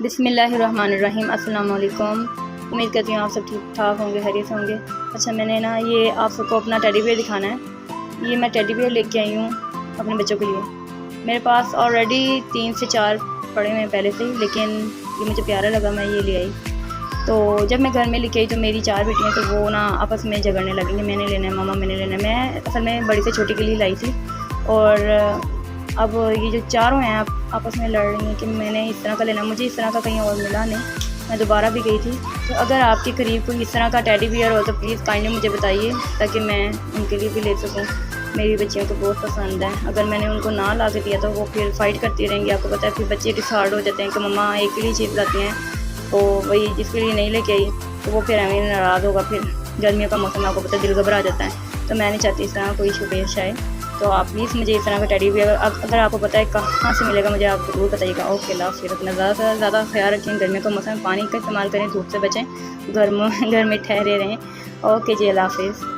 बिस्मिल्लाहिर्रहमानिर्रहीम। अस्सलाम वालेकुम। उम्मीद करती हूँ आप सब ठीक ठाक होंगे, खैरियत से होंगे। अच्छा, मैंने ना ये आप सबको अपना टेडी बियर दिखाना है। ये मैं टेडी बियर लेके आई हूँ अपने बच्चों के लिए। मेरे पास ऑलरेडी 3 से 4 पड़े हुए हैं पहले से ही, लेकिन ये मुझे प्यारा लगा, मैं ये ले आई। तो जब मैं घर में लेके आई तो मेरी 4 बेटियाँ तो वो ना आपस में झगड़ने लगेंगी, मैंने लेना है मामा, मैंने लेना है। मैं असल में बड़ी से छोटी के लिए लाई थी, और अब ये जो चारों हैं आपस में लड़ रही हैं कि मैंने इस तरह का लेना। मुझे इस तरह का कहीं और मिला नहीं, मैं दोबारा भी गई थी। तो अगर आपके करीब कोई इस तरह का टेडी बियर हो तो प्लीज़ काइंडली मुझे बताइए, ताकि मैं उनके लिए भी ले सकूं। मेरी बच्चियों को बहुत पसंद है। अगर मैंने उनको ना ला के दिया तो वो फिर फाइट करती रहेंगी। आपको पता है, फिर बच्चे डिसहार्ड हो जाते हैं कि मम्मा एक के लिए चीज़ लाती हैं, तो वही जिसके लिए नहीं लेके आई तो वो फिर हमें नाराज़ होगा। फिर गर्मियों का मौसम, आपको पता है, दिल घबरा जाता है। तो मैं नहीं चाहती इस तरह कोई इशू पेश आए। तो आप प्लीज़ मुझे इस तरह का टेडी बियर अगर आपको पता है कहाँ से मिलेगा, मुझे आप ज़रूर बताइएगा। ओके, अल्लाह हाफ़िज़। अपना ज़्यादा से ज़्यादा ख्याल रखें। गर्मियों का मौसम, पानी का इस्तेमाल करें, धूप से बचें, घर में ठहरे रहें। ओके जी, अल्लाह हाफ़िज़।